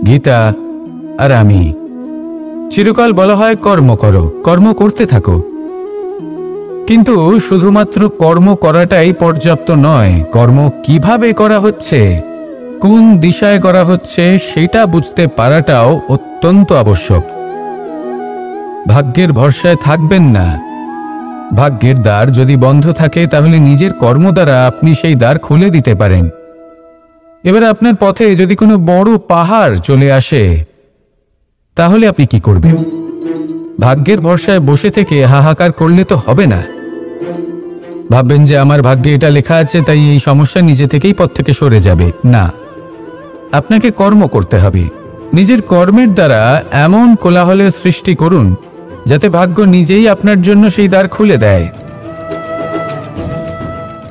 গীতা আর আমি। চিরকাল বলা হয় কর্ম করো, কর্ম করতে থাকো। কিন্তু শুধুমাত্র কর্ম করাটাই পর্যাপ্ত নয়, কর্ম কিভাবে করা হচ্ছে, কোন দিশায় করা হচ্ছে সেটা বুঝতে পারাটাও অত্যন্ত আবশ্যক। ভাগ্যের ভরসায় থাকবেন না। ভাগ্যের দ্বার যদি বন্ধ থাকে তাহলে নিজের কর্ম দ্বারা আপনি সেই দ্বার খুলে দিতে পারেন। এবার আপনার পথে যদি কোনো বড় পাহাড় চলে আসে তাহলে আপনি কি করবেন? ভাগ্যের ভরসায় বসে থেকে হাহাকার করলে তো হবে না। ভাববেন যে আমার ভাগ্যে এটা লেখা আছে তাই এই সমস্যা নিজে থেকেই পথ থেকে সরে যাবে। না, আপনাকে কর্ম করতে হবে। নিজের কর্মের দ্বারা এমন কোলাহলের সৃষ্টি করুন যাতে ভাগ্য নিজেই আপনার জন্য সেই দ্বার খুলে দেয়।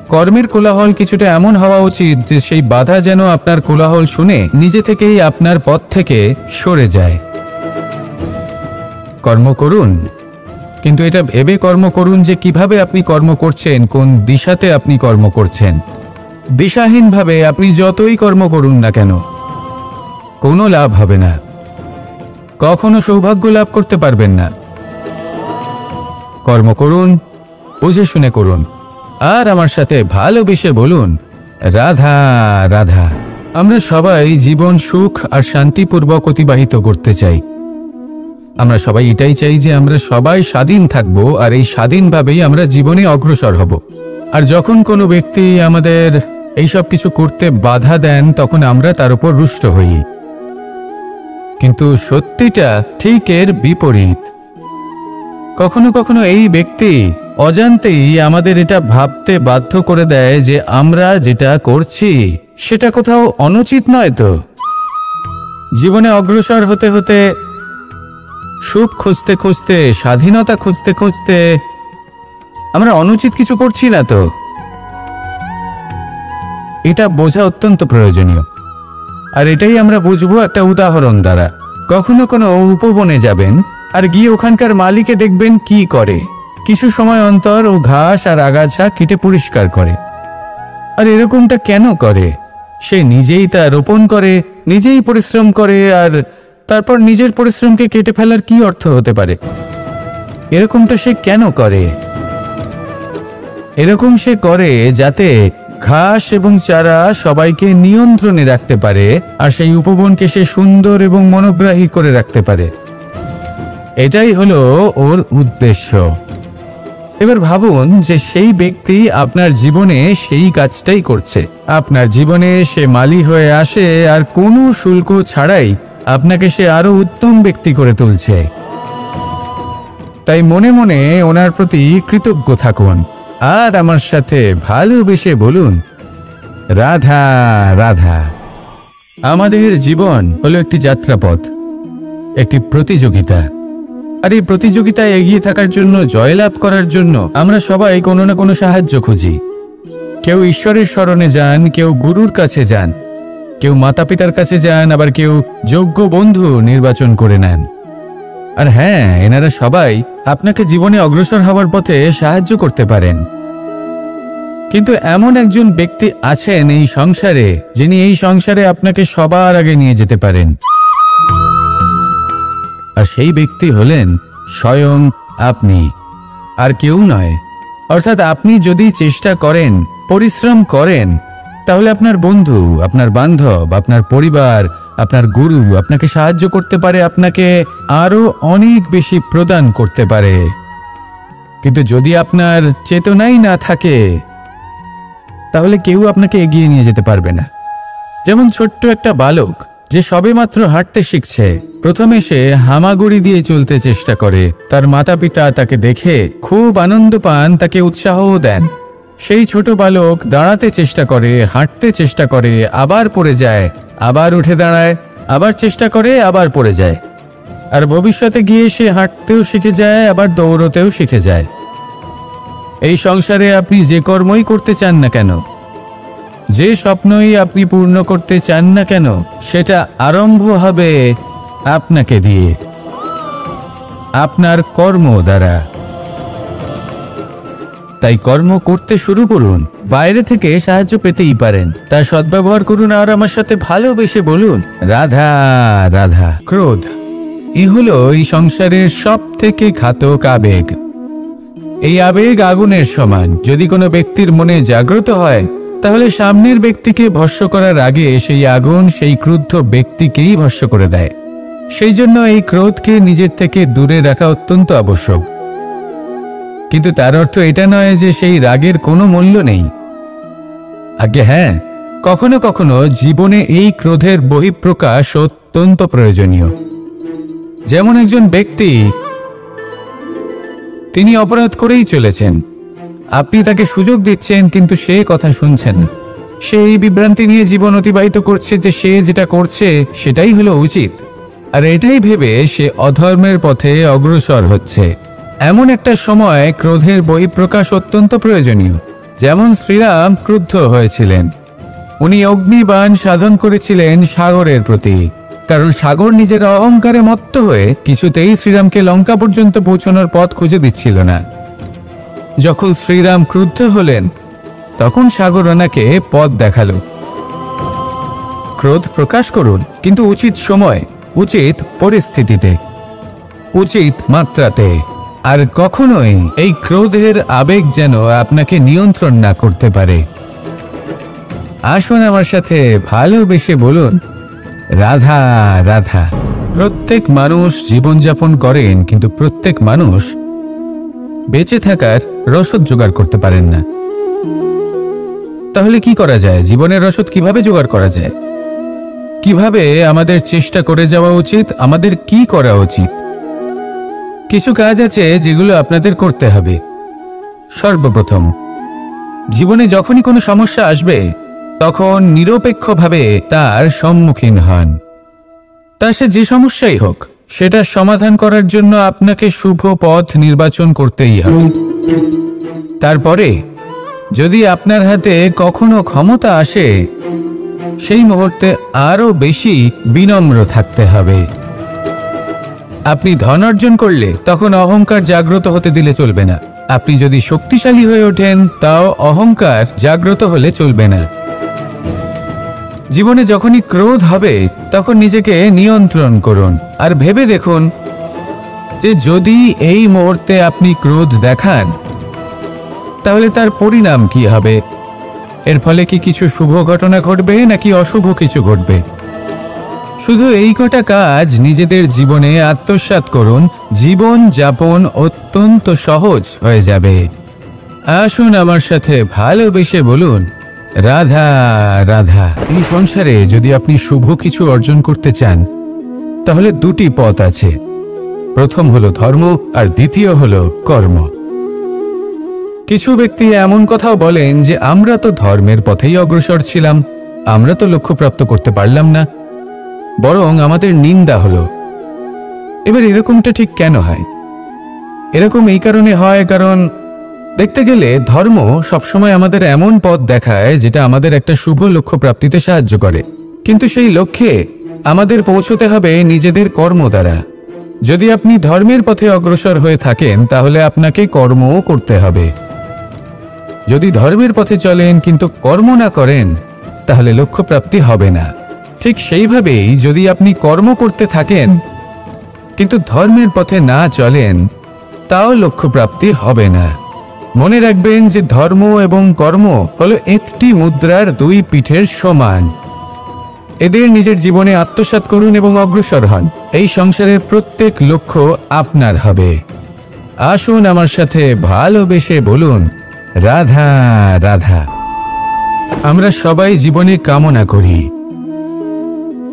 কর্মের কোলাহল কিছুটা এমন হওয়া উচিত যে সেই বাধা যেন আপনার কোলাহল শুনে নিজে থেকেই আপনার পথ থেকে সরে যায়। কর্ম করুন, কিন্তু এটা ভেবে কর্ম করুন যে কিভাবে আপনি কর্ম করছেন, কোন দিশাতে আপনি কর্ম করছেন। দিশাহীনভাবে আপনি যতই কর্ম করুন না কেন কোনো লাভ হবে না, কখনো সৌভাগ্য লাভ করতে পারবেন না। কর্ম করুন, বুঝে শুনে করুন, আর আমার সাথে ভালোবেসে বলুন রাধা রাধা। আমরা সবাই জীবন সুখ আর শান্তিপূর্বক অতিবাহিত করতে চাই। আমরা সবাই এটাই চাই যে আমরা সবাই স্বাধীন থাকব আর এই স্বাধীনভাবেই আমরা জীবনে অগ্রসর হব। আর যখন কোনো ব্যক্তি আমাদের এইসব কিছু করতে বাধা দেন তখন আমরা তার উপর রুষ্ট হই। কিন্তু সত্যিটা ঠিক এর বিপরীত। কখনো কখনো এই ব্যক্তি অজান্তেই আমাদের এটা ভাবতে বাধ্য করে দেয় যে আমরা যেটা করছি সেটা কোথাও অনুচিত নয় তো। জীবনে অগ্রসর হতে হতে, সুখ খুঁজতে খুঁজতে, স্বাধীনতা খুঁজতে খুঁজতে আমরা অনুচিত কিছু করছি না তো। এটা বোঝা অত্যন্ত প্রয়োজনীয়। আর এটাই আমরা বুঝবো একটা উদাহরণ দ্বারা। কখনো কোনো উপবনে যাবেন আর গিয়ে ওখানকার মালিকে দেখবেন কি করে। কিছু সময় অন্তর ও ঘাস আর আগাছা কেটে পরিষ্কার করে। আর এরকমটা কেন করে? সে নিজেই তা রোপণ করে, নিজেই পরিশ্রম করে, আর তারপর নিজের পরিশ্রমকে কেটে ফেলার কি অর্থ হতে পারে? এরকমটা সে কেন করে? এরকম সে করে যাতে ঘাস এবং চারা সবাইকে নিয়ন্ত্রণে রাখতে পারে আর সেই উপবনকে সে সুন্দর এবং মনোগ্রাহী করে রাখতে পারে। এটাই হলো ওর উদ্দেশ্য। এবার ভাবুন যে সেই ব্যক্তি আপনার জীবনে সেই কাজটাই করছে। আপনার জীবনে সে মালি হয়ে আসে আর কোনো শুল্ক ছাড়াই আপনাকে সে আরো উত্তম ব্যক্তি করে তুলছে। তাই মনে মনে ওনার প্রতি কৃতজ্ঞ থাকুন আর আমার সাথে ভালোবেসে বলুন রাধা রাধা। আমাদের জীবন হলো একটি যাত্রাপথ, একটি প্রতিযোগিতা। আর এই প্রতিযোগিতায় এগিয়ে থাকার জন্য, জয়লাভ করার জন্য আমরা সবাই কোনো না কোনো সাহায্য খুঁজি। কেউ ঈশ্বরের শরণে যান, কেউ গুরুর কাছে যান, কেউ মাতা পিতার কাছে যান, আবার কেউ যোগ্য বন্ধু নির্বাচন করে নেন। আর হ্যাঁ, এনারা সবাই আপনাকে জীবনে অগ্রসর হওয়ার পথে সাহায্য করতে পারেন। কিন্তু এমন একজন ব্যক্তি আছেন এই সংসারে যিনি এই সংসারে আপনাকে সবার আগে নিয়ে যেতে পারেন। আর সেই ব্যক্তি হলেন স্বয়ং আপনি, আর কেউ নয়। অর্থাৎ আপনি যদি চেষ্টা করেন, পরিশ্রম করেন, তাহলে আপনার বন্ধু, আপনার বান্ধব, আপনার পরিবার, আপনার গুরু আপনাকে সাহায্য করতে পারে, আপনাকে আরো অনেক বেশি প্রদান করতে পারে। কিন্তু যদি আপনার চেতনাই না থাকে তাহলে কেউ আপনাকে এগিয়ে নিয়ে যেতে পারবে না। যেমন ছোট্ট একটা বালক যে সবেমাত্র হাঁটতে শিখছে, প্রথমে সে হামাগুড়ি দিয়ে চলতে চেষ্টা করে। তার মাতা পিতা তাকে দেখে খুব আনন্দ পান, তাকে উৎসাহও দেন। সেই ছোট বালক দাঁড়াতে চেষ্টা করে, হাঁটতে চেষ্টা করে, আবার পড়ে যায়, আবার উঠে দাঁড়ায়, আবার চেষ্টা করে, আবার পড়ে যায়। আর ভবিষ্যতে গিয়ে সে হাঁটতেও শিখে যায়, আবার দৌড়তেও শিখে যায়। এই সংসারে আপনি যে কর্মই করতে চান না কেন, যে স্বপ্নই আপনি পূর্ণ করতে চান না কেন, সেটা আরম্ভ হবে আপনাকে দিয়ে, আপনার কর্ম দ্বারা। তাই কর্ম করতে শুরু করুন। বাইরে থেকে সাহায্য পেতেই পারেন, তা সদ্ব্যবহার করুন আর আমার সাথে ভালোবেসে বলুন রাধা রাধা। ক্রোধ হলো এই সংসারের সব থেকে ঘাতক আবেগ। এই আবেগ আগুনের সমান। যদি কোনো ব্যক্তির মনে জাগ্রত হয় তাহলে সামনের ব্যক্তিকে ভস্ম করার আগে সেই আগুন সেই ক্রুদ্ধ ব্যক্তিকেই ভস্ম করে দেয়। সেই জন্য এই ক্রোধকে নিজের থেকে দূরে রাখা অত্যন্ত আবশ্যক। কিন্তু তার অর্থ এটা নয় যে সেই রাগের কোনো মূল্য নেই। আগে হ্যাঁ, কখনো কখনো জীবনে এই ক্রোধের বহিঃপ্রকাশ অত্যন্ত প্রয়োজনীয়। যেমন একজন ব্যক্তি, তিনি অপরাধ করেই চলেছেন, আপনি তাকে সুযোগ দিচ্ছেন কিন্তু সে কথা শুনছেন। সে এই বিভ্রান্তি নিয়ে জীবন অতিবাহিত করছে যে সে যেটা করছে সেটাই হলো উচিত, আর এটাই ভেবে সে অধর্মের পথে অগ্রসর হচ্ছে। এমন একটা সময় ক্রোধের বহিঃপ্রকাশ অত্যন্ত প্রয়োজনীয়। যেমন শ্রীরাম ক্রুদ্ধ হয়েছিলেন, উনি অগ্নিবাণ সাধন করেছিলেন সাগরের প্রতি, কারণ সাগর নিজের অহংকারে মত্ত হয়ে কিছুতেই শ্রীরামকে লঙ্কা পর্যন্ত পৌঁছানোর পথ খুঁজে দিচ্ছিল না। যখন শ্রীরাম ক্রুদ্ধ হলেন তখন সাগর ওনাকে পথ দেখালো। ক্রোধ প্রকাশ করুন, কিন্তু উচিত সময়, উচিত পরিস্থিতিতে, উচিত মাত্রাতে। আর কখনোই এই ক্রোধের আবেগ যেন আপনাকে নিয়ন্ত্রণ না করতে পারে। আসুন আমার সাথে ভালোবেসে বলুন রাধা রাধা। প্রত্যেক মানুষ জীবনযাপন করেন, কিন্তু প্রত্যেক মানুষ বেঁচে থাকার রসদ জোগাড় করতে পারেন না। তাহলে কি করা যায়? জীবনের রসদ কিভাবে জোগাড় করা যায়? কিভাবে আমাদের চেষ্টা করে যাওয়া উচিত? আমাদের কি করা উচিত? কিছু কাজ আছে যেগুলো আপনাদের করতে হবে। সর্বপ্রথম, জীবনে যখনই কোনো সমস্যা আসবে তখন নিরপেক্ষভাবে তার সম্মুখীন হন। তা সে যে সমস্যাই হোক, সেটা সমাধান করার জন্য আপনাকে শুভ পথ নির্বাচন করতেই হবে। তারপরে যদি আপনার হাতে কখনো ক্ষমতা আসে, সেই মুহূর্তে আরো বেশি বিনম্র থাকতে হবে। আপনি ধন অর্জন করলে তখন অহংকার জাগ্রত হতে দিলে চলবে না। আপনি যদি শক্তিশালী হয়ে ওঠেন তাও অহংকার জাগ্রত হলে চলবে না। জীবনে যখনই ক্রোধ হবে তখন নিজেকে নিয়ন্ত্রণ করুন আর ভেবে দেখুন যে যদি এই মুহূর্তে আপনি ক্রোধ দেখান তাহলে তার পরিণাম কি হবে। এর ফলে কি কিছু শুভ ঘটনা ঘটবে নাকি অশুভ কিছু ঘটবে? শুধু এই কটা কাজ নিজেদের জীবনে আত্মসাৎ করুন, জীবন যাপন অত্যন্ত সহজ হয়ে যাবে। আসুন আমার সাথে ভালোবেসে বলুন রাধা রাধা। এই সংসারে যদি আপনি শুভ কিছু অর্জন করতে চান তাহলে দুটি পথ আছে। প্রথম হলো ধর্ম আর দ্বিতীয় হলো কর্ম। কিছু ব্যক্তি এমন কথাও বলেন যে আমরা তো ধর্মের পথেই অগ্রসর ছিলাম, আমরা তো লক্ষ্যপ্রাপ্ত করতে পারলাম না, বরং আমাদের নিন্দা হলো। এবার এরকমটা ঠিক কেন হয়? এরকম এই কারণে হয় কারণ দেখতে গেলে ধর্ম সবসময় আমাদের এমন পথ দেখায় যেটা আমাদের একটা শুভ লক্ষ্য প্রাপ্তিতে সাহায্য করে, কিন্তু সেই লক্ষ্যে আমাদের পৌঁছতে হবে নিজেদের কর্ম দ্বারা। যদি আপনি ধর্মের পথে অগ্রসর হয়ে থাকেন তাহলে আপনাকে কর্মও করতে হবে। যদি ধর্মের পথে চলেন কিন্তু কর্ম না করেন তাহলে লক্ষ্যপ্রাপ্তি হবে না। ঠিক সেইভাবেই যদি আপনি কর্ম করতে থাকেন কিন্তু ধর্মের পথে না চলেন তাও লক্ষ্যপ্রাপ্তি হবে না। মনে রাখবেন যে ধর্ম এবং কর্ম হলো একটি মুদ্রার দুই পিঠের সমান। এদের নিজের জীবনে আত্মসাৎ করুন এবং অগ্রসর হন। এই সংসারের প্রত্যেক লক্ষ্য আপনার হবে। আসুন আমার সাথে ভালোবেসে বলুন রাধা রাধা। আমরা সবাই জীবনে কামনা করি।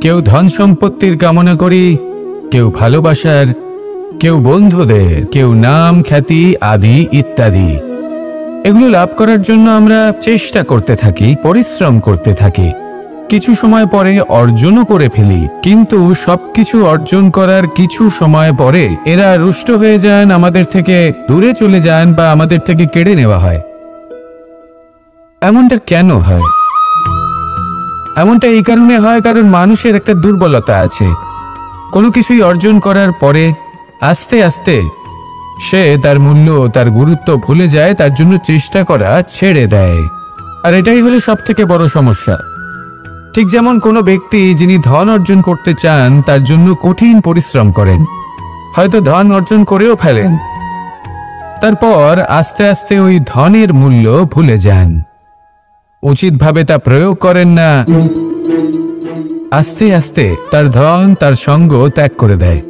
কেউ ধন সম্পত্তির কামনা করি, কেউ ভালোবাসার, কেউ বন্ধুদের, কেউ নাম খ্যাতি আদি ইত্যাদি। এগুলো লাভ করার জন্য আমরা চেষ্টা করতে থাকি, পরিশ্রম করতে থাকি, কিছু সময় পরে অর্জনও করে ফেলি। কিন্তু সবকিছু অর্জন করার কিছু সময় পরে এরা রুষ্ট হয়ে যান, আমাদের থেকে দূরে চলে যান বা আমাদের থেকে কেড়ে নেওয়া হয়। এমনটা কেন হয়? এমনটা এই কারণে হয় কারণ মানুষের একটা দুর্বলতা আছে। কোনো কিছুই অর্জন করার পরে আস্তে আস্তে সে তার মূল্য, তার গুরুত্ব ভুলে যায়, তার জন্য চেষ্টা করা ছেড়ে দেয়। আর এটাই হলো সবথেকে বড় সমস্যা। ঠিক যেমন কোনো ব্যক্তি যিনি ধন অর্জন করতে চান তার জন্য কঠিন পরিশ্রম করেন, হয়তো ধন অর্জন করেও ফেলেন, তারপর আস্তে আস্তে ওই ধনের মূল্য ভুলে যান, উচিতভাবে তা প্রয়োগ করেন না, আস্তে আস্তে তার ধন তার সঙ্গ ত্যাগ করে দেয়,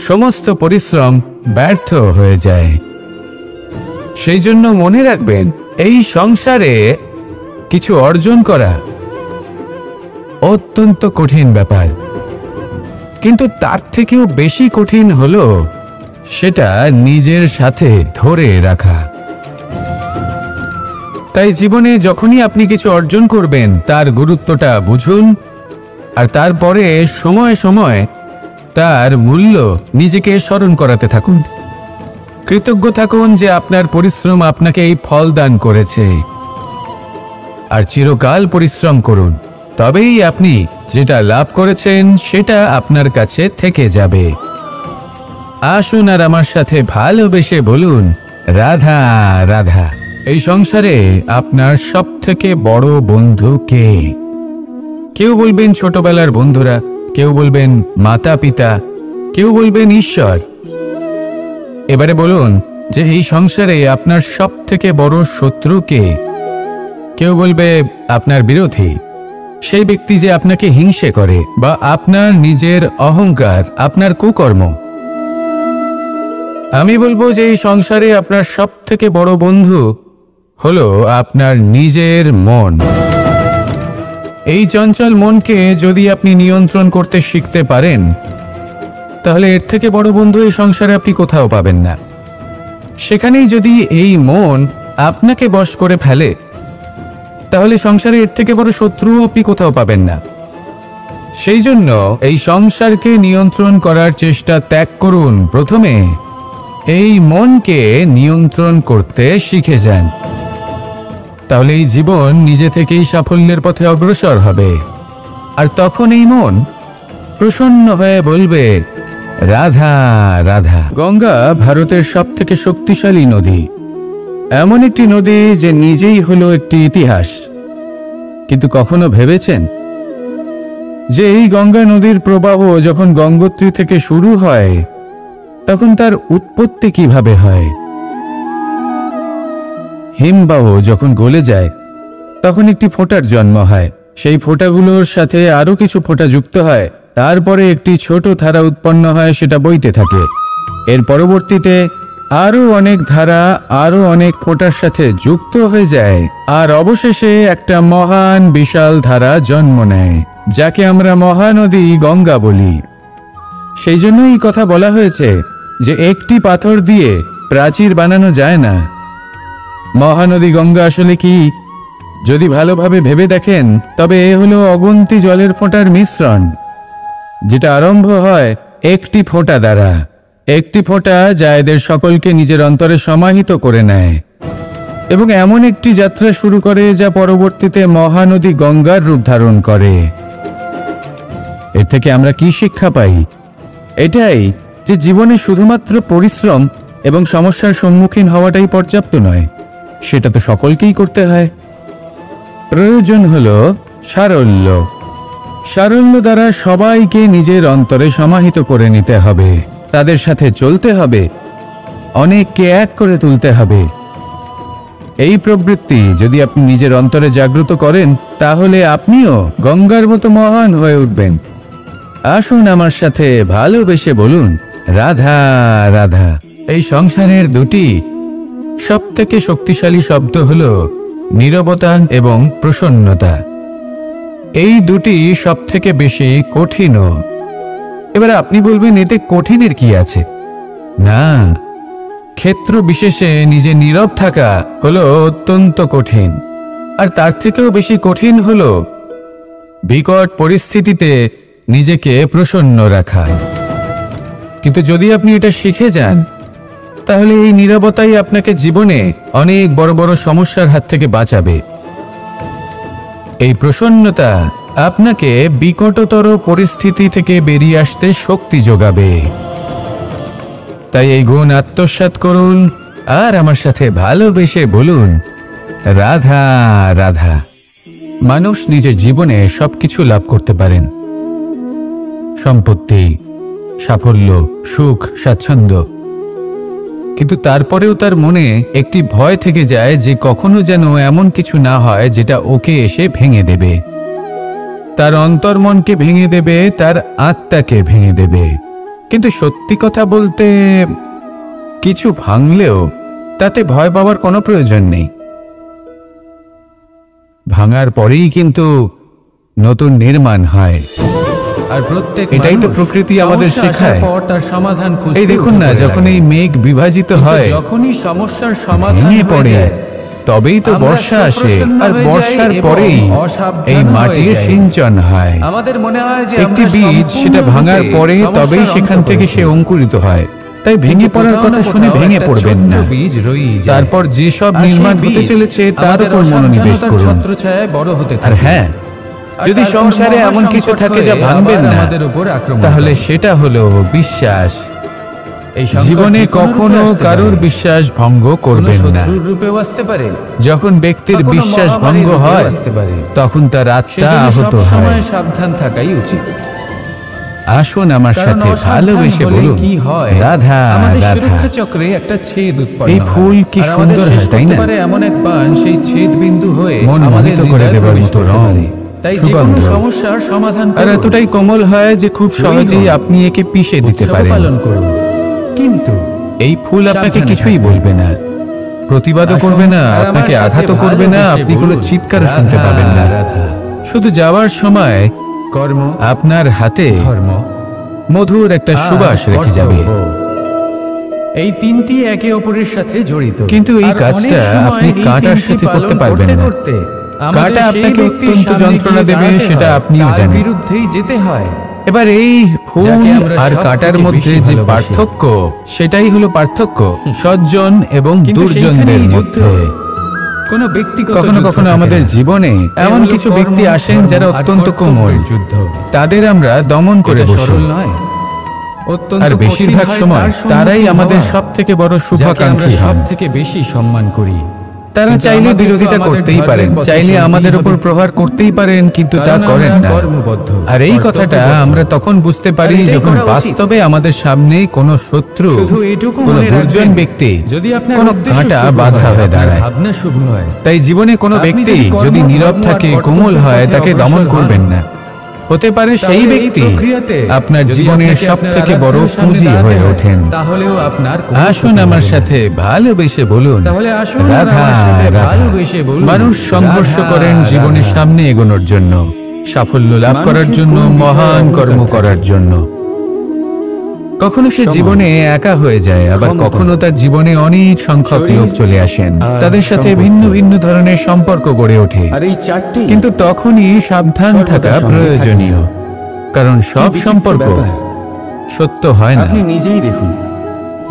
সমস্ত পরিশ্রম ব্যর্থ হয়ে যায়। সেই জন্য মনে রাখবেন, এই সংসারে কিছু অর্জন করা অত্যন্ত কঠিন ব্যাপার, কিন্তু তার থেকেও বেশি কঠিন হলো সেটা নিজের সাথে ধরে রাখা। তাই জীবনে যখনই আপনি কিছু অর্জন করবেন তার গুরুত্বটা বুঝুন, আর তারপরে সময়ে সময়ে তার মূল্য নিজেকে স্মরণ করাতে থাকুন। কৃতজ্ঞ থাকুন যে আপনার পরিশ্রম আপনাকে এই ফল দান করেছে, আর চিরকাল পরিশ্রম করুন, তবেই আপনি যেটা লাভ করেছেন সেটা আপনার কাছে থেকে যাবে। আসুন আর আমার সাথে ভালোবেসে বলুন, রাধা রাধা। এই সংসারে আপনার সবথেকে বড় বন্ধু কে? কেউ বলবেন ছোটবেলার বন্ধুরা, কেউ বলবেন মাতা পিতা, কেউ বলবেন ঈশ্বর। এবারে বলুন যে এই সংসারে আপনার সবথেকে বড় শত্রু কে? কেউ বলবে আপনার বিরোধী, সেই ব্যক্তি যে আপনাকে হিংসে করে, বা আপনার নিজের অহংকার, আপনার কুকর্ম। আমি বলবো যে এই সংসারে আপনার সবথেকে বড় বন্ধু হলো আপনার নিজের মন। এই চঞ্চল মনকে যদি আপনি নিয়ন্ত্রণ করতে শিখতে পারেন, তাহলে এর থেকে বড় বন্ধু এই সংসারে আপনি কোথাও পাবেন না। সেখানেই যদি এই মন আপনাকে বশ করে ফেলে, তাহলে সংসারে এর থেকে বড় শত্রু আপনি কোথাও পাবেন না। সেই জন্য এই সংসারকে নিয়ন্ত্রণ করার চেষ্টা ত্যাগ করুন। প্রথমে এই মনকে নিয়ন্ত্রণ করতে শিখে যান, তাহলে এই জীবন নিজে থেকেই সাফল্যের পথে অগ্রসর হবে। আর তখন এই মন প্রসন্ন হয়ে বলবে, রাধা রাধা। গঙ্গা ভারতের সবথেকে শক্তিশালী নদী, এমন একটি নদী যে নিজেই হলো একটি ইতিহাস। কিন্তু কখনো ভেবেছেন যে এই গঙ্গা নদীর প্রবাহ যখন গঙ্গোত্রী থেকে শুরু হয়, তখন তার উৎপত্তি কিভাবে হয়? হিমবাহ যখন গলে যায়, তখন একটি ফোঁটার জন্ম হয়, সেই ফোঁটাগুলোর সাথে আরো কিছু ফোঁটা যুক্ত হয়, তারপরে একটি ছোট ধারা উৎপন্ন হয়, সেটা বইতে থাকে। এর পরবর্তীতে আরো অনেক ধারা আরো অনেক ফোঁটার সাথে যুক্ত হয়ে যায়, আর অবশেষে একটা মহান বিশাল ধারা জন্ম নেয়, যাকে আমরা মহানদী গঙ্গা বলি। সেই জন্য এই কথা বলা হয়েছে যে একটি পাথর দিয়ে প্রাচীর বানানো যায় না। মহানদী গঙ্গা আসলে কি, যদি ভালোভাবে ভেবে দেখেন, তবে এ হলো অগুন্তি জলের ফোঁটার মিশ্রণ, যেটা আরম্ভ হয় একটি ফোঁটা দ্বারা। একটি ফোঁটা যা এদের সকলকে নিজের অন্তরে সমাহিত করে নেয় এবং এমন একটি যাত্রা শুরু করে যা পরবর্তীতে মহানদী গঙ্গার রূপ ধারণ করে। এর থেকে আমরা কি শিক্ষা পাই? এটাই যে জীবনে শুধুমাত্র পরিশ্রম এবং সমস্যার সম্মুখীন হওয়াটাই পর্যাপ্ত নয়, সেটা তো সকলকেই করতে হয়। প্রয়োজন হলো সারল্য। সারল্য দ্বারা সবাইকে নিজের অন্তরে সমাহিত করে নিতে হবে, তাদের সাথে চলতে হবে, অনেককে এক করে তুলতে হবে। এই প্রবৃত্তি যদি আপনি নিজের অন্তরে জাগ্রত করেন, তাহলে আপনিও গঙ্গার মতো মহান হয়ে উঠবেন। আসুন আমার সাথে ভালোবেসে বলুন, রাধা রাধা। এই সংসারের দুটি সবথেকে শক্তিশালী শব্দ হলো নীরবতা এবং প্রসন্নতা। এই দুটি সবথেকে বেশি কঠিনও। এবার আপনি বলবেন, এতে কঠিনের কি আছে? না, ক্ষেত্র বিশেষে নিজে নীরব থাকা হলো অত্যন্ত কঠিন, আর তার থেকেও বেশি কঠিন হলো বিকট পরিস্থিতিতে নিজেকে প্রসন্ন রাখা। কিন্তু যদি আপনি এটা শিখে যান, তাহলে এই নীরবতাই আপনাকে জীবনে অনেক বড় বড় সমস্যার হাত থেকে বাঁচাবে। এই প্রসন্নতা আপনাকে বিকটতর পরিস্থিতি থেকে বেরিয়ে আসতে শক্তি যোগাবে। তাই এই গুণ আত্মসাৎ করুন আর আমার সাথে ভালোবেসে বলুন, রাধা রাধা। মানুষ নিজের জীবনে সবকিছু লাভ করতে পারেন, সম্পত্তি, সাফল্য, সুখ, স্বাচ্ছন্দ্য, কিন্তু তারপরেও তার মনে একটি ভয় থেকে যায় যে কখনো যেন এমন কিছু না হয় যেটা ওকে এসে ভেঙে দেবে, তার অন্তর্মনকে ভেঙে দেবে, তার আত্মাকে ভেঙে দেবে। কিন্তু সত্যি কথা বলতে, কিছু ভাঙলেও তাতে ভয় পাওয়ার কোনো প্রয়োজন নেই। ভাঙার পরেই কিন্তু নতুন নির্মাণ হয়। আর প্রত্যেক এটাই তো প্রকৃতি আমাদের শেখায়। তার সমাধান এই দেখুন না, যখন এই মেঘ বিভাজিত হয়, যখনই সমস্যার সমাধান ভেঙে পড়ে, তবেই তো বর্ষা আসে। আর বর্ষার পরেই এই মাটির সিঞ্চন হয়। আমাদের মনে হয় যে একটি বীজ সেটা ভাঙার পরে তবেই সেখান থেকে সে অঙ্কুরিত হয়। তাই ভেঙে পড়ার কথা শুনে ভেঙে পড়বেন না। তারপর যে সব নির্মাণ হতে চলেছে তার উপর মনোনিবেশ করুন। আর হ্যাঁ, যদি সংসারে এমন কিছু থাকে যা ভাঙবেন না, তাহলে সেটা হলো বিশ্বাস। জীবনে কখনো কারোর বিশ্বাস ভঙ্গ করবেন না। যখন ব্যক্তির বিশ্বাস ভঙ্গ হয়, তখন তার আত্মা আহত হয়। সাবধান থাকাই উচিত। আসুন আমার সাথে ভালোবেসে বলুন, রাধা রাধা। চক্রে একটা ছেদ উৎপন্ন হয়। এই ফুল কি সুন্দর হয়, তাই না? এমন এক বাণ সেই ছেদ বিন্দু হয়ে মন মোহিত করে দেবার মতো রং, তাই সুগন্ধ, সমস্যার সমাধান আর এতটাই কোমল হয় যে খুব সহজেই আপনি একে পিষে দিতে পারেন। পালন করুন, কিন্তু এই ফুল আপনাকে কিছুই বলবে না, প্রতিবাদও করবে না, আপনাকে আঘাতও করবে না, আপনি কোনো চিৎকার শুনতে পাবেন না। শুধু যাওয়ার সময় কর্ম আপনার হাতে ধর্ম মধুর একটা সুবাস রেখে যাবে। এই তিনটি একে অপরের সাথে জড়িত, কিন্তু এই কাজটা আপনি কাঁটার সাথে করতে পারবেন না। কাঁটা আপনাকে অত্যন্ত যন্ত্রণা দেবে, সেটা আপনিও জানেন। বিরুদ্ধেই যেতে হয়। এবার এই ফুল আর কাঁটার মধ্যে যে পার্থক্য, সেটাই হলো পার্থক্য সজ্জন এবং দুর্জনদের মধ্যে। কোন ব্যক্তি কখনো কখনো আমাদের জীবনে এমন কিছু ব্যক্তি আসেন যারা অত্যন্ত কোমল, তাদের আমরা দমন করে বসি। আর বেশিরভাগ সময় তারাই আমাদের সব থেকে বড় শুভাকাঙ্ক্ষী, সব থেকে বেশি সম্মান করি। তারা চাইলে বিরোধিতা করতেই পারেন, চাইলে আমাদের উপর প্রহার করতেই পারেন, কিন্তু তা করেন না। আর এই কথাটা আমরা তখন বুঝতে পারি যখন বাস্তবে আমাদের সামনে কোনো শত্রু, কোনো দুর্জন ব্যক্তি, যদি কোনো কাঁটা বাধা হয়ে দাঁড়ায়, ভাবনা শুভ হয়। তাই জীবনে কোনো ব্যক্তি যদি নীরব থাকে, কোমল হয়, তাকে দমন করবেন না। হতে পারে সেই ব্যক্তি আপনার জীবনের সব থেকে বড় পুঁজি হয়ে ওঠেন। তাহলেও আপনার আসুন আমার সাথে ভালোবেসে বলুন, রাধা রাধা। মানুষ সংঘর্ষ করেন জীবনের সামনে এগোনোর জন্য, সাফল্য লাভ করার জন্য, মহান কর্ম করার জন্য। কখনো সে জীবনে একা হয়ে যায়, আবার কখনো তার জীবনে অনেক সংখ্যক লোক চলে আসেন, তাদের সাথে ভিন্ন ভিন্ন ধরনের সম্পর্ক গড়ে ওঠে। কিন্তু তখনই সাবধান থাকা প্রয়োজনীয়, কারণ সব সম্পর্ক সত্য হয় না। আপনি নিজেই দেখুন,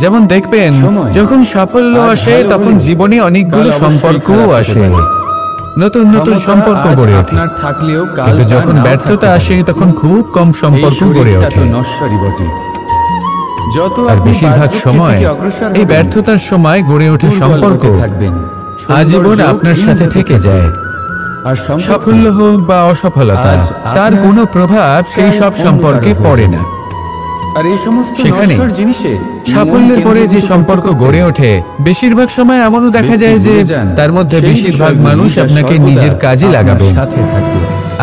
যেমন দেখবেন যখন সাফল্য আসে তখন জীবনে অনেকগুলো সম্পর্কও আসে, নতুন নতুন সম্পর্ক গড়ে ওঠে। কিন্তু যখন ব্যর্থতা আসে তখন খুব কম সম্পর্ক গড়ে ওঠে। আর বেশিরভাগ সময় এই ব্যর্থতার সময় গড়ে ওঠে সম্পর্ক আজীবন আপনার সাথে থেকে যায়। আর সাফল্য হোক বা অসফলতা, তার কোনো প্রভাব সেই সব সম্পর্কে পড়ে না। আর এই সমস্ত সেখানে সাফল্যের পরে যে সম্পর্ক গড়ে ওঠে, বেশিরভাগ সময় এমনও দেখা যায় যে তার মধ্যে বেশিরভাগ মানুষ আপনাকে নিজের কাজে লাগাবেন,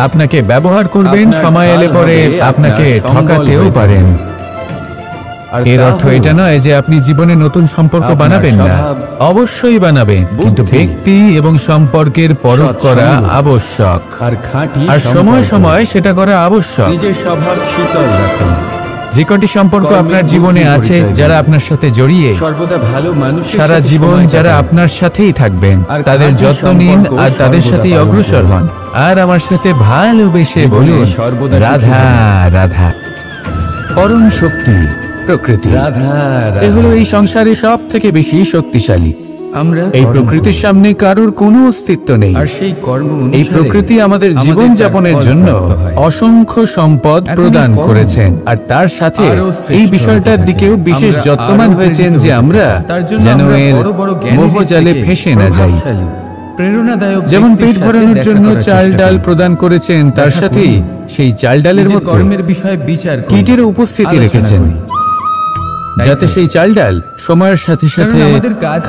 আপনাকে ব্যবহার করবেন, সময় এলে পরে আপনাকে ঠকাতেও পারেন। এর অর্থ এটা নয় যে আপনি জীবনে নতুন সম্পর্ক বানাবেন না, অবশ্যই বানাবেন, কিন্তু ব্যক্তি এবং সম্পর্কের পরখ করা আবশ্যক। আর সময় সময় সেটা করা আবশ্যক। নিজের স্বভাব শীতল রাখুন। যে কটি সম্পর্ক আপনার জীবনে আছে, যারা আপনার সাথে জড়িয়ে সর্বদা ভালো মানুষ সারা জীবন যারা আপনার সাথেই থাকবেন, তাদের যত্ন নিন আর তাদের সাথেই অগ্রসর হন। আর আমার সাথে ভালোবেসে বলুন, রাধা রাধা। পরম শক্তি প্রকৃতি, রাধা এ হলো এই সংসারে সব থেকে বেশি শক্তিশালী। এই প্রকৃতির সামনে কারোর কোনো অস্তিত্ব নেই, আর সেই কর্ম এই প্রকৃতি আমাদের জীবন যাপনের জন্য অসংখ্য সম্পদ প্রদান করেছেন, আর তার সাথে এই বিষয়টার দিকেও বিশেষ যত্নবান হয়েছেন যে আমরা যেন এর মোহজালে ফেঁসে না যাই। প্রেরণাদায়ক যেমন পেট ভরানোর জন্য চাল ডাল প্রদান করেছেন, তার সাথে সেই চাল ডালের মধ্যে কর্মের বিষয়ে বিচার কীটের উপস্থিতি রেখেছেন, যাতে সেই চাল ডাল সময়ের সাথে সাথে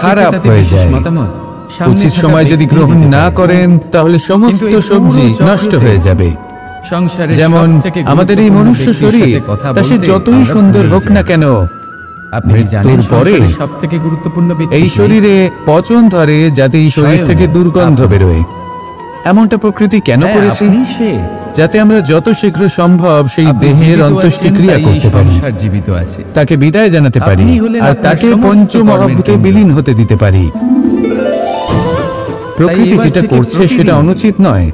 খারাপ হয়ে যায়। উচিত সময় যদি গ্রহণ না করেন তাহলে সমস্ত সবজি নষ্ট হয়ে যাবে। যেমন আমাদের এই মনুষ্য শরীর, তা সে যতই সুন্দর হোক না কেন, মৃত্যুর পরে সবথেকে গুরুত্বপূর্ণ এই শরীরে পচন ধরে, যাতে এই শরীর থেকে দুর্গন্ধ বেরোয়। এমনটা প্রকৃতি কেন করেছে? যাতে আমরা যত শীঘ্র সম্ভব সেই দেহের অন্ত্যেষ্টিক্রিয়া করতে পারি, জীবিত আছে তাকে বিদায় জানাতে পারি, আর তাকে পঞ্চমহাভূতে বিলীন হতে দিতে পারি। প্রকৃতি যেটা করছে সেটা অনুচিত নয়।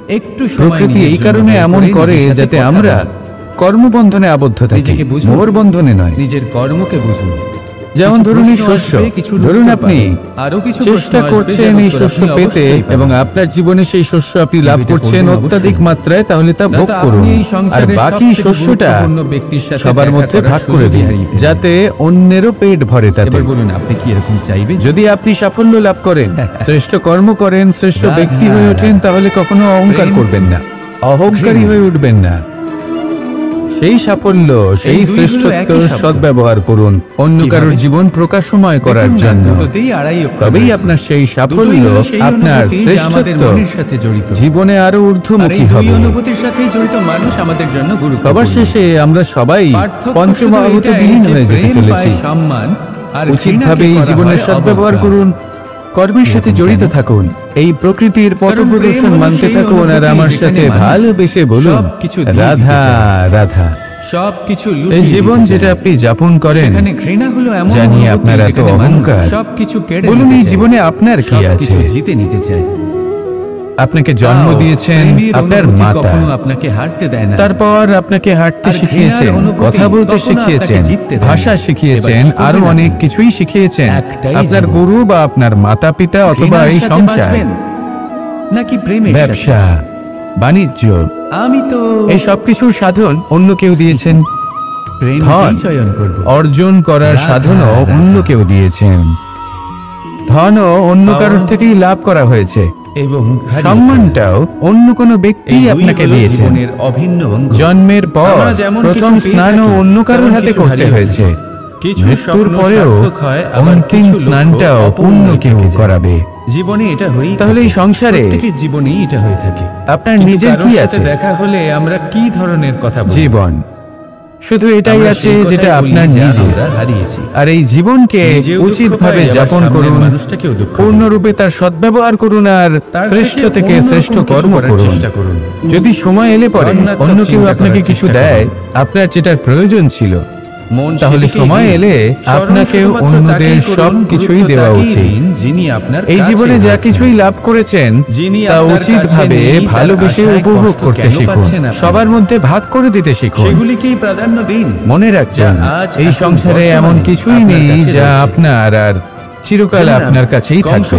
প্রকৃতি এই কারণে এমন করে যাতে আমরা কর্মবন্ধনে আবদ্ধ থাকি, মোহর বন্ধনে নয়। নিজের কর্মকে বুঝুন। যেমন ধরুন এই শস্য, ধরুন আপনি চেষ্টা করছেন এই শস্য পেতে এবং আপনার জীবনে সেই শস্য আপনি লাভ করছেন অত্যাধিক মাত্রায়, তাহলে তা ভোগ করুন, আর বাকি শস্যটা সবার মধ্যে ভাগ করে দিন, যাতে অন্যেরও পেট ভরে। তাতে বলুন আপনি কি এরকম চাইবেন? যদি আপনি সাফল্য লাভ করেন, শ্রেষ্ঠ কর্ম করেন, শ্রেষ্ঠ ব্যক্তি হয়ে ওঠেন, তাহলে কখনো অহংকার করবেন না, অহংকারী হয়ে উঠবেন না। সেই সাফল্য, সেই শ্রেষ্ঠত্ব সদ্ব্যবহার করুন অন্য কারোর জীবন প্রকাশময় করার জন্য। তবেই আপনার সেই সাফল্য, আপনার শ্রেষ্ঠত্ব জীবনে আরো ঊর্ধ্বমুখী হবে। সবার শেষে আমরা সবাই পঞ্চমহাভূতে বিলীন হয়ে যেতে চলেছি। উচিতভাবে এই জীবনের সদ্ব্যবহার করুন, কর্মের সাথে জড়িত থাকুন, এই প্রকৃতির পথ প্রদর্শন মানতে থাকুন, আর আমার সাথে ভালোবেসে বলুন রাধা রাধা। সবকিছু এই জীবন যেটা আপনি যাপন করেন, জানি আপনার এত অহংকার, বলুন এই জীবনে আপনার কি আছে? জিতে নিতে চাই। আপনাকে জন্ম দিয়েছেন আপনার মাতা, আপনাকে হারতে দেয় না। তারপর আপনাকে হাঁটতে শিখিয়েছেন, কথা বলতে শিখিয়েছেন, ভাষা শিখিয়েছেন, আরো অনেক কিছুই শিখিয়েছেন আপনার গুরু বা আপনার মাতা পিতা, অথবা এই সংসার, নাকি প্রেমের, ব্যবসা, বাণিজ্য। আমি তো এই সবকিছুর সাধন অন্য কেউ দিয়েছেন। ধন অর্জন করার সাধনও অন্য কেউ দিয়েছেন। ধনও অন্য কারোর থেকেই লাভ করা হয়েছে, এবং সম্মানটাও অন্য কোনো ব্যক্তি আপনাকে দিয়েছেন। জন্মের পর প্রথম স্নানও অন্য কারোর হাতে করতে হয়েছে, মৃত্যুর পরেও অন্তিম স্নানটাও অন্য কেউ করাবে। জীবনে এটা হই, তাহলে এই সংসারে জীবনেই এটা হয়ে থাকে। আপনার নিজের কি আছে? দেখা হলে আমরা কি ধরনের কথা বলবো? জীবন শুধু এটাই আছে যেটা আপনার নিজের, হারিয়েছি। আর এই জীবনকে উচিতভাবে যাপন করুন, পূর্ণরূপে তার সদ্ব্যবহার করুন, আর শ্রেষ্ঠ থেকে শ্রেষ্ঠ কর্ম করুন। যদি সময় এলে পরে অন্য কেউ আপনাকে কিছু দেয় আপনার যেটার প্রয়োজন ছিল, তাহলে সময় এলে আপনাকেও অন্যদের সব কিছুই দেওয়া উচিত। এই জীবনে যা কিছুই লাভ করেছেন তা উচিতভাবে ভালোবেসে উপভোগ করতে শিখুন, সবার মধ্যে ভাগ করে দিতে শিখুন, সেগুলিকেই প্রাধান্য দিন। মনে রাখবেন এই সংসারে এমন কিছুই নেই যা আপনার আর চিরকাল আপনার কাছেই থাকবে।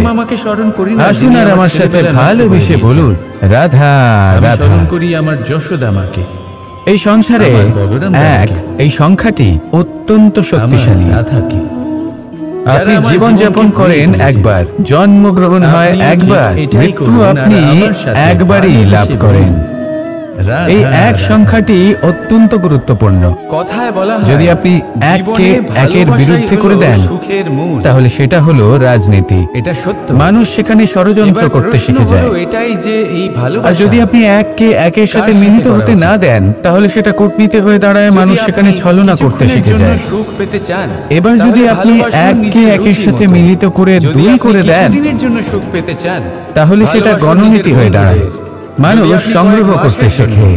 আসুন আর আমার সাথে ভালোবেসে বলুন রাধা রাধা। করি আমার যশোদা মাকে। এই সংসারে এক, এই সংখ্যাটি অত্যন্ত শক্তিশালী। আপনি জীবন যাপন করেন একবার, জন্মগ্রহণ হয় একবার, মৃত্যু আপনি একবারই লাভ করেন। এই এক সংখ্যাটি অত্যন্ত গুরুত্বপূর্ণ। কথায় বলা হয়, যদি আপনি এককে একের বিরুদ্ধে করে দেন তাহলে সেটা হলো রাজনীতি। এটা সত্য। মানুষ সেখানে ষড়যন্ত্র করতে শিখে যায়। এটাই যে এই ভালোবাসা। আর যদি আপনি এককে একের সাথে মিলিত হতে না দেন তাহলে সেটা কূটনীতি হয়ে দাঁড়ায়, মানুষ সেখানে ছলনা করতে শিখে যায়। সুখ পেতে চান, এবার যদি আপনি এককে একের সাথে মিলিত করে দুই করে দেন, দিনের জন্য সুখ পেতে চান, তাহলে সেটা গণনীতি হয়ে দাঁড়ায়। মানুষ সংগ্রহ করতে শেখে,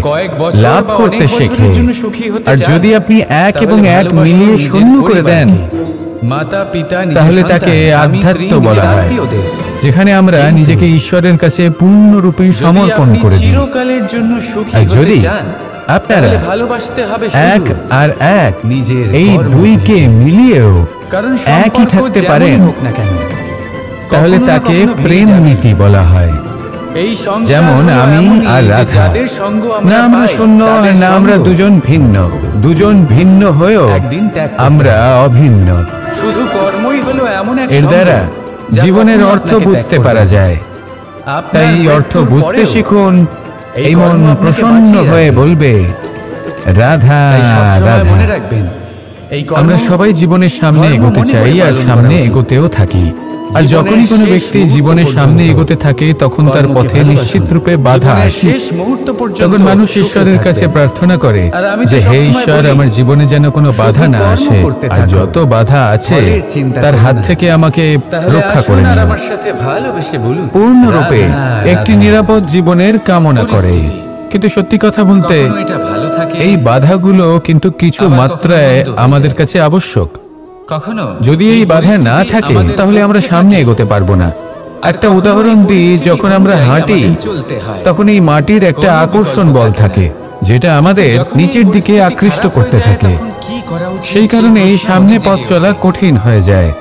লাভ করতে শেখে। আর যদি আপনি এক এবং এক মিলিয়ে শূন্য করে দেন, মাতা পিতা, তাহলে তাকে আধ্যাত্ম বলা হয়, যেখানে আমরা নিজেকে ঈশ্বরের কাছে পূর্ণরূপে সমর্পণ করে দিই। চিরকালের জন্য সুখী আর যদি হতে চান, আপনারা ভালোবাসতে হবে এক আর এক নিজের এই দুইকে মিলিয়েও কারণ একই থাকতে পারেন, হোক না কেন, তাহলে কখনো না তাকে কখনো ভেঙে প্রেম যাবে। নীতি বলা হয়। এই সংসার যেমন হলো আমি এমনই আর যে রাধা, যাদের সঙ্গ না আমরা পাই, শূন্য তাদের না আমরা সঙ্গ দুজন ভিন্ন, দুজন ভিন্ন হয়েও একদিন ত্যাগ করতে আমরা অভিন্ন। শুধু কর্মই হলো এমন এক এর সঙ্গ দ্বারা যা জীবনের কখনো অর্থ আপনাকে বুঝতে ত্যাগ পারা করবে না। যায়। আপনার তাই এই অর্থ মৃত্যুর বুঝতে পরেও শিখুন। এই মন কর্ম আপনাকে প্রসন্ন বাঁচিয়ে হয়ে রাখবে। বলবে রাধা তাই সবসময় রাধা। মনে রাখবেন, এই কর্ম আমরা সবাই জীবনের সামনে ধর্ম এগোতে মনে চাই করে আর পালন সামনে করা উচিত। এগোতেও থাকি। আর জীবনের যখনই কোনো শেষ ব্যক্তি মুহূর্ত জীবনের সামনে পর্যন্ত এগোতে থাকে তখন তার কর্মকে পথে ভালোবাসুন। নিশ্চিত রূপে বাধা জীবনের আসে। শেষ মুহূর্ত পর্যন্ত তখন মানুষ সুখে ঈশ্বরের কাছে থাকবেন। প্রার্থনা করে আর আমি তো যে হে সবসময় ঈশ্বর, বলি, আমার জীবনে যেন কোনো বাধা না কর্ম আসে, করতে আর থাকো। যত বাধা আছে ফলের চিন্তা তার করো হাত না। থেকে আমাকে তাহলে রক্ষা আসুন করে আর নিও। আমার সাথে ভালোবেসে বলুন, পূর্ণরূপে রাধা, একটি রাধা। নিরাপদ জীবনের কামনা করে। কিন্তু সত্যি কথা বলতে কখনো এটা ভালো থাকে, এই বাধাগুলো কিন্তু কিছু আবার কখনো মাত্রায় বন্ধ হয়ে আমাদের যায়। কাছে আবশ্যক। কখনো যদি এই বাধা না থাকে তাহলে আমরা সামনে এগোতে পারবো না। একটা উদাহরণ দিই, যখন আমরা হাঁটি চলতে হয়, তখন এই মাটির একটা কোনো আকর্ষণ বিকল্প বল থাকে থাকে যেটা আমাদের যখন এই নিচের দিকে পরিস্থিতি আকৃষ্ট খারাপ করতে হয়ে যায়, থাকে। তখন কি করা উচিত সেই কারণে এই প্রশ্ন সামনে মনে পথ জেগে চলা ওঠে। কঠিন হয়ে যায়।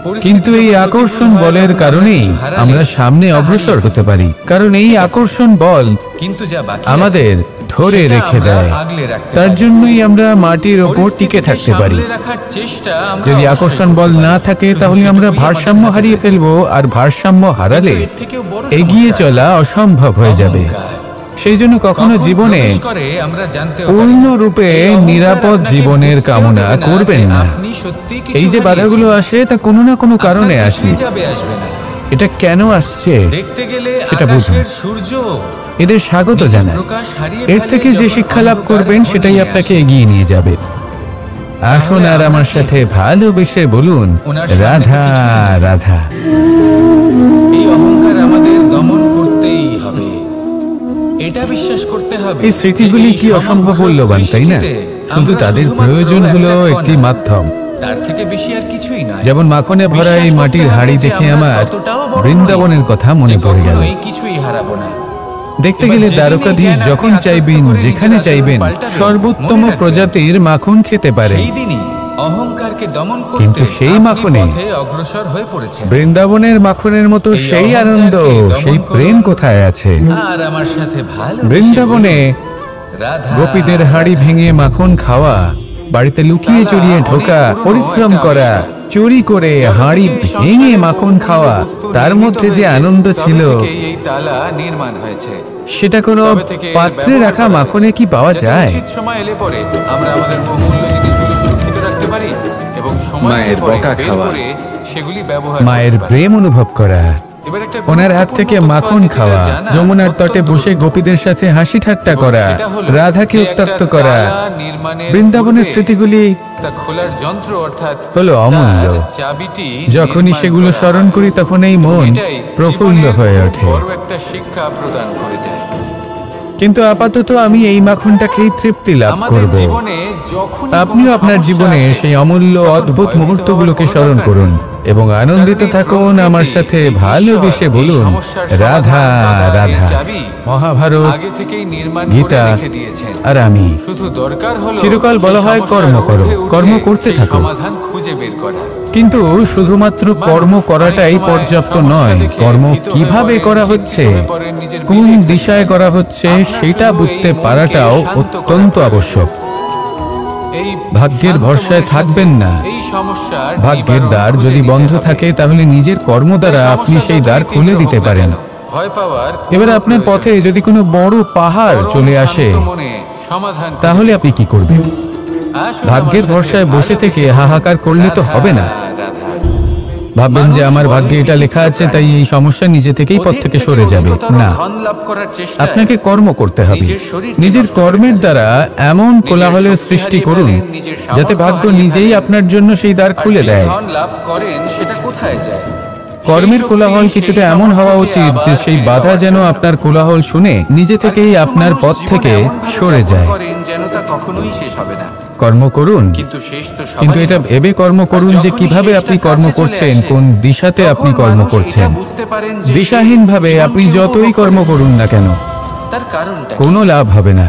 পরিস্থিতি কিন্তু এই যখন আকর্ষণ প্রতিকূল হয়, বলের তখন কারণেই কিছু হারালে আমরা সামনে তা অগ্রসর হারিয়ে হতে পারি, কারণ এই আকর্ষণ বল কিন্তু যা বাকি আমাদের আছে, ধরে সেটা রেখে আমরা দেয়। আগলে রাখতে তার পারি। জন্যই আমরা মাটির ওপর টিকে পরিস্থিতিকে থাকতে পারি। সামলে রাখার চেষ্টা আমরা যদি অবশ্যই আকর্ষণ করতে বল পারি। না থাকে শুধু তাহলে আমরা সেটুকুই ভারসাম্য আমাদের হারিয়ে হাতে ফেলবো, আর ভারসাম্য হারালে কিন্তু এর থেকেও বড় এগিয়ে সমস্যা চলা অসম্ভব হয়ে যাবে। অহংকার। সেই জন্য কখনো কখন জীবনে প্রবেশ করে আমরা জানতেও পারি না। পূর্ণরূপে এই অহংকার নিরাপদ আপনাকে জীবনের বুঝতেও কামনা দেবে না করবেন যে না। আপনি সত্যিই কিছু এই যে বাধাগুলো হারিয়েছেন। আসে তা কোনো না কোনো কারণে আপনার আসে। কিছুই যাবে আসবে না। এটা কেন আসছে দেখতে গেলে সেটা বুঝুন। আকাশের সূর্য এদের স্বাগত নিজের জানান। প্রকাশ হারিয়ে এর ফেলে থেকে যে যখন শিক্ষা লাভ অন্ধকার করবেন ঘনিয়ে সেটাই আসে। আপনাকে এগিয়ে নিয়ে যাবে। আসুন আর আমার সাথে ভালোবেসে বলুন ওনার সামনে রাধা তো কিছুই নেই। রাধা। এই অহংকার আমাদের দমন করতেই হবে। এটা বিশ্বাস করতে হবে এই স্মৃতিগুলি যে এই কি অসম্ভব সমগ্র মূল্যবান, তাই না? সৃষ্টিতে শুধু আমরা তাদের শুধুমাত্র প্রয়োজন হলো একটা একটি কণা। মাধ্যম। তার থেকে বেশি আর কিছুই নয়। যেমন মাখনে ভরা এই বিশ্বাস মাটির করতে হাড়ি হবে যে দেখে আমরা আমার ততটাও বড় বৃন্দাবনের নই, কথা মনে যে পড়ে গেল। কখনোই কিছুই হারাবো না। দেখতে এবার গেলে যেদিনই দ্বারকাধীশ জ্ঞান যখন আপনি চাইবেন আত্মস্থ করে যেখানে নিজের চাইবেন আচরণ পাল্টাবেন, সর্বোত্তম মনে রাখবেন, প্রজাতির মাখন খেতে পারেন। সেই দিনই অহংকারকে দমন করতে কিন্তু সেই আপনি মাখনে পথে অগ্রসর হয়ে পড়েছেন। বৃন্দাবনের মাখনের মতো এই সেই অহংকারকে আনন্দ, দমন সেই করুন। প্রেম কোথায় আছে? আর আমার সাথে ভালো বৃন্দাবনে রাধা গোপীদের হাড়ি ভেঙে মাখন খাওয়া, বাড়িতে লুকিয়ে তালা চড়িয়ে অনেক ঢোকা, পুরনো পরিশ্রম একটা করা, আবিষ্কার। চুরি করে হাড়ি যবে থেকে এই ভেঙে সংসারে মাখন বহুমূল্য খাওয়া, বস্তু তার নির্মিত মধ্যে যে হয়েছে, আনন্দ তবে ছিল থেকেই এই তালা নির্মাণ হয়েছে। সেটা কোনো তবে থেকে এর পাত্রে ব্যবহার রাখা করা মাখনে হয়েছে, কি পাওয়া যাতে যায়? উচিত সময় এলে পরে আমরা আমাদের বহুমূল্য জিনিসগুলো সুরক্ষিত রাখতে পারি এবং সময় মায়ের এলে পরে বকা বের খাওয়া, করে সেগুলি ব্যবহার মায়ের করতে পারি। প্রেম অনুভব করা, এবার একটা ওনার হাত থেকে গুরুত্বপূর্ণ মাখন তথ্য খাওয়া, আছে যেটা যমুনার জানা তটে অত্যন্ত বসে গোপীদের সাথে হাসি ঠাট্টা এবং করা, সেটা হলো রাধাকে যে উত্ত্যক্ত একটা করা। তালা নির্মাণের বৃন্দাবনের পূর্বে স্মৃতিগুলি তা খোলার যন্ত্র অর্থাৎ হলো অমূল্য। তার চাবিটি যখনই নির্মাণ সেগুলো করা স্মরণ হয়। করি তখন এই এবং মন এটাই প্রফুল্ল জীবনের হয়ে খুব ওঠে। বড় একটা শিক্ষা প্রদান করে যায়। কিন্তু আপাতত আমি এই মাখনটাকেই তৃপ্তি লাভ আমাদের করব। জীবনে যখনই আপনিও কোনো আপনার সমস্যা জীবনে আসে, সেই অমূল্য তখন অদ্ভুত ভয়ভীত মুহূর্তগুলোকে হওয়ার কোনো স্মরণ দরকার করুন নেই। এবং আনন্দিত কারণ এই থাকুন আমার প্রকৃতি, সাথে এই ভালোবেসে ঈশ্বর, এই বলুন সমস্যার রাধা সমাধান, এই রাধা। চাবি মহাভারত, আগে থেকেই নির্মাণ করে গীতা রেখে দিয়েছেন। আর আমি শুধু দরকার হলো চিরকাল বলা সেই হয় সমস্যার কর্ম করো, ঊর্ধ্বে উঠে কর্ম করতে সেই থাকো। সমাধান খুঁজে বের করা। কিন্তু শুধুমাত্র কর্ম করাটাই অনেক সময় পর্যাপ্ত সমস্যা নয়, দেখে কর্ম ভীত হয়ে কিভাবে পড়েন, করা চিন্তিত হচ্ছে, হয়ে পড়েন, নিজের কোন বিবেক দিশায় হারিয়ে করা ফেলেন। হচ্ছে আপনার সেটা শুধু এই বুঝতে মনকে পারাটাও শান্ত করা অত্যন্ত প্রয়োজন। আবশ্যক। এই ভাগ্যের শান্ত ভরসায় মনের থাকবেন সাথে না। এই সমস্যার ভাগ্যের নিবারণ দ্বার খুঁজে যদি নিতে বন্ধ হবে। থাকে তাহলে নিজের কর্ম দ্বারা এই আপনি সমস্যা সেই দ্বার যতই খুলে তীব্র দিতে হোক না পারেন। কেন, ভয় পাওয়ার কোনো এবার আপনার প্রয়োজন পথে নেই। যদি কোনো বড় পাহাড় পরম চলে শান্ত আসে মনে সমাধান খুঁজে তাহলে বের আপনি কি করবেন? আসুন ভাগ্যের আমার সাথে ভরসায় বসে ভালোবেসে থেকে বলুন, হাহাকার করলে তো রাধা, হবে না। রাধা। ভাববেন যে মানুষ আমার বড়ই ভাগ্যে এটা লেখা আছে বিচিত্র তাই এই সমস্যা নিজে থেকেই পথ অধিক থেকে সরে যাবে অধিকতর না। ধন লাভ করার চেষ্টায় আপনাকে কর্ম করতে হবে। নিজের শরীরকে নিজের নষ্ট করে কর্মের ফেলেন। দ্বারা এমন নিজের কোলাহলের শক্তি সৃষ্টি হারিয়ে করুন ফেলেন, নিজের যাতে সামর্থ্য ভাগ্য হারিয়ে নিজেই ফেলেন। আপনার জন্য সেই দ্বার আর খুলে যে দেয়। ধন লাভ করেন সেটা কোথায় যায়? কর্মের সেই শক্তি, কোলাহল সেই কিছুটা এমন হওয়া সামর্থ্যকে উচিত যে আবার সেই ফিরে বাধা পাওয়ার যেন জন্য। আপনার কোলাহল শুনে নিজে আর থেকেই কিছু আপনার মানুষ পথ জীবনে থেকে এমনভাবে সরে যাপন যায়। করেন যেন তা কখনোই শেষ হবে না। কর্ম করুন, কিন্তু শেষ তো সবাই কিন্তু এটা হবে। ভেবে কর্ম আর করুন যে যখনই কিভাবে শেষটা আপনি কর্ম কাছে চলে করছেন, আসে, কোন দিশাতে তখন আপনি কর্ম মানুষ করছেন। এটা বুঝতে পারেন যে সে দিশাহীনভাবে আপনি জীবনকে যতই উপভোগ কর্ম করে। করুন না কেন তার কারণটা কি? কোনো লাভ হবে না।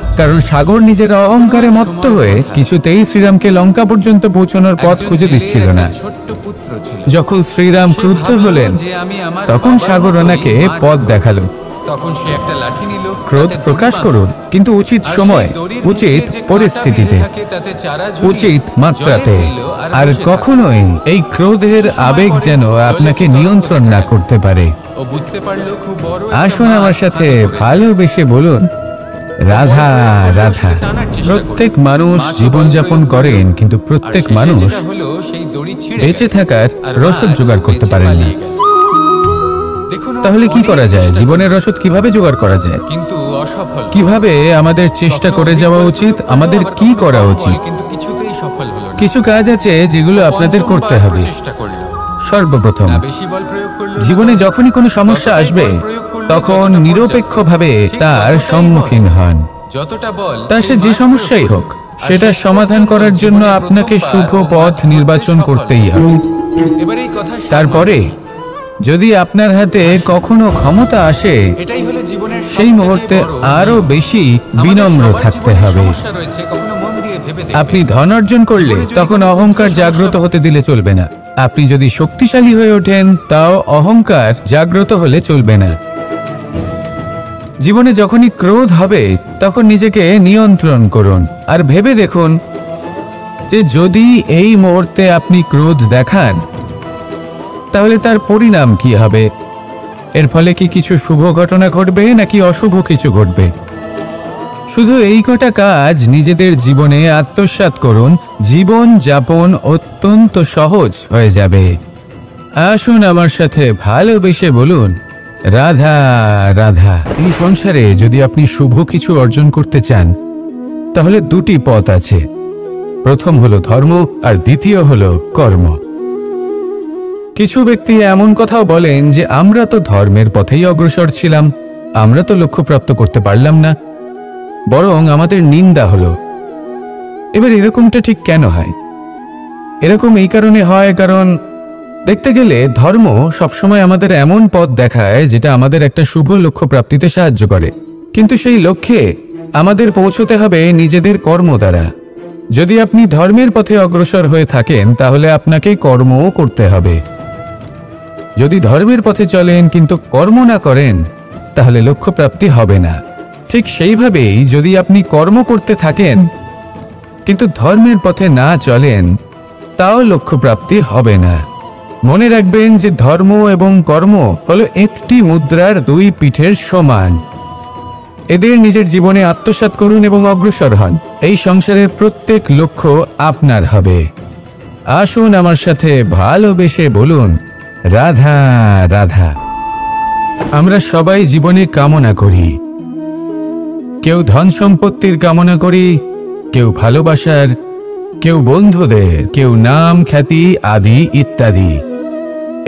কারণ সাগর নিজের অহংকারে মত্ত হয়ে কিছুতেই শ্রীরামকে লঙ্কা পর্যন্ত পৌঁছানোর পথ একজন খুঁজে জেলের দিচ্ছিল একটা না। ছোট্ট পুত্র ছিল। যখন শ্রীরাম সে ক্রুদ্ধ ভাবলো হলেন যে আমি আমার তখন বাবার সাগর মতোই ওনাকে মাছ পথ ধরবো। দেখালো। তখন সে একটা লাঠি নিল, ক্রোধ তাতে দড়ি প্রকাশ বাঁধলো। করুন, কিন্তু উচিত আর সেই সময়, দড়ির উচিত নিচে যে কাঁটা পরিস্থিতিতে, বেঁধে থাকে, তাতে চারা ঝুলিয়ে উচিত মাত্রাতে। জলে দিল আর বসে থাকলো। কখনোই এই ক্রোধের সময় আবেগ পরে যেন জলে আপনাকে তরঙ্গ নিয়ন্ত্রণ দেখা না গেল। করতে পারে। ও বুঝতে পারলো খুব বড় একটা আসুন মাছ আমার সাথে ফাঁদে পড়েছে। ভালোবেসে বলুন, রাধা রাধা। প্রত্যেক মানুষ জীবনযাপন করেন, কিন্তু প্রত্যেক মানুষ বেঁচে থাকার রসদ জোগাড় করতে পারেন না। তাহলে কি করা যায়? জীবনের রসদ কিভাবে জোগাড় করা যায়? কিন্তু অসফল। কিভাবে আমাদের চেষ্টা করে যাওয়া উচিত? আমাদের কি করা উচিত? কিন্তু কিছুতেই সফল হলো না। কিছু কাজ আছে যেগুলো আপনাদের করতে হবে। চেষ্টা করলো, সর্বপ্রথম, না বেশি বল প্রয়োগ করলো, না জীবনে কম। যখনই কোনো সমস্যা ততটাই আসবে বল প্রয়োগ করলো, তখন যতটা নিরপেক্ষভাবে পর্যাপ্ত। ঠিক তার ততটাই সম্মুখীন বল। হন। যতটা বল তা সে সেই যে মাত্র সমস্যাই প্রয়োগ হোক, করুন। আর সেটা শেষ সমাধান পর্যন্ত করার জন্য জীবনে আপনাকে প্রথমবার শুভ ও পথ মাঝ পথে নির্বাচন সফল করতেই হলো। হবে। এবার এই কথা তারপরে যদি আপনার হাতে কখনো ক্ষমতা আসে, এটাই হলো জীবনের সেই সবথেকে মুহূর্তে বড় আরো নিয়ম। বেশি আমাদের বিনম্র সবার থাকতে জীবনে হবে। সমস্যা রয়েছে, কখনো মন দিয়ে ভেবে দেখবেন। আপনি ধন অর্জন করলে জীবনে যদি তখন কোনো অহংকার সমস্যা জাগ্রত হতে দিলে চলবে না। আপনি যদি শক্তিশালী হয়ে ওঠেন, তাও অহংকার জাগ্রত হলে চলবে না। জীবনে যখনই ক্রোধ হবে তখন নিজেকে নিয়ন্ত্রণ করুন, আর ভেবে দেখুন যে যদি এই মুহূর্তে আপনি ক্রোধ দেখান তাহলে তার পরিণাম কি হবে। এর ফলে কি কিছু শুভ ঘটনা ঘটবে নাকি অশুভ কিছু ঘটবে? শুধু এই কটা কাজ নিজেদের জীবনে আত্মসাৎ করুন, জীবন যাপন অত্যন্ত সহজ হয়ে যাবে। আসুন আমার সাথে ভালোবেসে বলুন, রাধা রাধা। এই সংসারে যদি আপনি শুভ কিছু অর্জন করতে চান তাহলে দুটি পথ আছে। প্রথম হলো ধর্ম, আর দ্বিতীয় হলো কর্ম। কিছু ব্যক্তি এমন কথাও বলেন যে আমরা তো ধর্মের পথেই অগ্রসর ছিলাম, আমরা তো লক্ষ্যপ্রাপ্ত করতে পারলাম না, বরং আমাদের নিন্দা হলো। এবার এরকমটা ঠিক কেন হয়? এরকম এই কারণে হয় কারণ দেখতে গেলে ধর্ম সবসময় আমাদের এমন পথ দেখায় যেটা আমাদের একটা শুভ লক্ষ্য প্রাপ্তিতে সাহায্য করে, কিন্তু সেই লক্ষ্যে আমাদের পৌঁছতে হবে নিজেদের কর্ম দ্বারা। যদি আপনি ধর্মের পথে অগ্রসর হয়ে থাকেন তাহলে আপনাকে কর্মও করতে হবে। যদি ধর্মের পথে চলেন কিন্তু কর্ম না করেন তাহলে লক্ষ্যপ্রাপ্তি হবে না। ঠিক সেইভাবেই যদি আপনি কর্ম করতে থাকেন কিন্তু ধর্মের পথে না চলেন তাও লক্ষ্যপ্রাপ্তি হবে না। মনে রাখবেন যে ধর্ম এবং কর্ম হলো একটি মুদ্রার দুই পিঠের সমান। এদের নিজের জীবনে আত্মসাৎ করুন এবং অগ্রসর হন। এই সংসারের প্রত্যেক লক্ষ্য আপনার হবে। আসুন আমার সাথে ভালোবেসে বলুন, রাধা রাধা। আমরা সবাই জীবনে কামনা করি। কেউ ধন সম্পত্তির কামনা করি, কেউ ভালোবাসার, কেউ বন্ধুদের, কেউ নাম খ্যাতি আদি ইত্যাদি।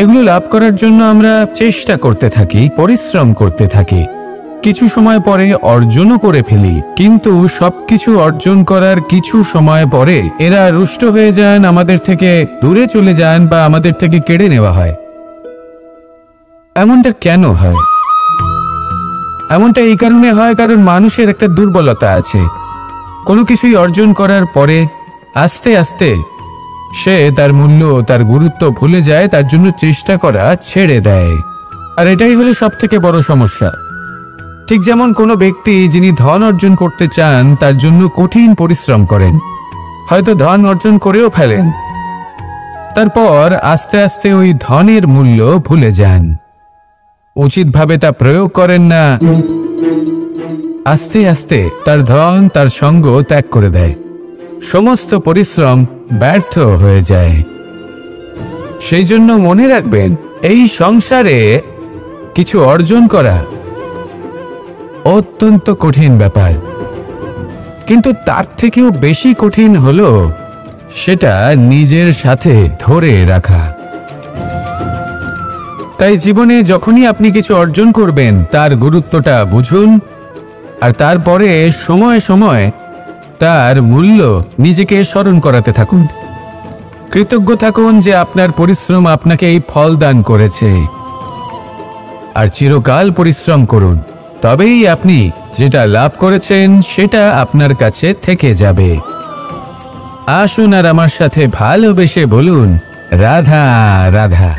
এগুলো লাভ করার জন্য আমরা চেষ্টা করতে থাকি, পরিশ্রম করতে থাকি, কিছু সময় পরে অর্জনও করে ফেলি। কিন্তু সবকিছু অর্জন করার কিছু সময় পরে এরা রুষ্ট হয়ে যান, আমাদের থেকে দূরে চলে যান বা আমাদের থেকে কেড়ে নেওয়া হয়। এমনটা কেন হয়? এমনটা এই কারণে হয় কারণ মানুষের একটা দুর্বলতা আছে। কোনো কিছুই অর্জন করার পরে আস্তে আস্তে সে তার মূল্য, তার গুরুত্ব ভুলে যায়, তার জন্য চেষ্টা করা ছেড়ে দেয়। আর এটাই হলো সবথেকে বড় সমস্যা। ঠিক যেমন কোনো ব্যক্তি যিনি ধন অর্জন করতে চান তার জন্য কঠিন পরিশ্রম করেন, হয়তো ধন অর্জন করেও ফেলেন, তারপর আস্তে আস্তে ওই ধনের মূল্য ভুলে যান, উচিতভাবে তা প্রয়োগ করেন না, আস্তে আস্তে তার ধন তার সঙ্গ ত্যাগ করে দেয়, সমস্ত পরিশ্রম ব্যর্থ হয়ে যায়। সেই জন্য মনে রাখবেন, এই সংসারে কিছু অর্জন করা অত্যন্ত কঠিন ব্যাপার, কিন্তু তার থেকেও বেশি কঠিন হলো সেটা নিজের সাথে ধরে রাখা। তাই জীবনে যখনই আপনি কিছু অর্জন করবেন তার গুরুত্বটা বুঝুন, আর তারপরে সময়ে সময়ে তার মূল্য নিজেকে স্মরণ করাতে থাকুন। কৃতজ্ঞ থাকুন যে আপনার পরিশ্রম আপনাকে এই ফল দান করেছে, আর চিরকাল পরিশ্রম করুন, তবেই আপনি যেটা লাভ করেছেন সেটা আপনার কাছে থেকে যাবে। আসুন আর আমার সাথে ভালোবেসে বলুন, রাধা রাধা।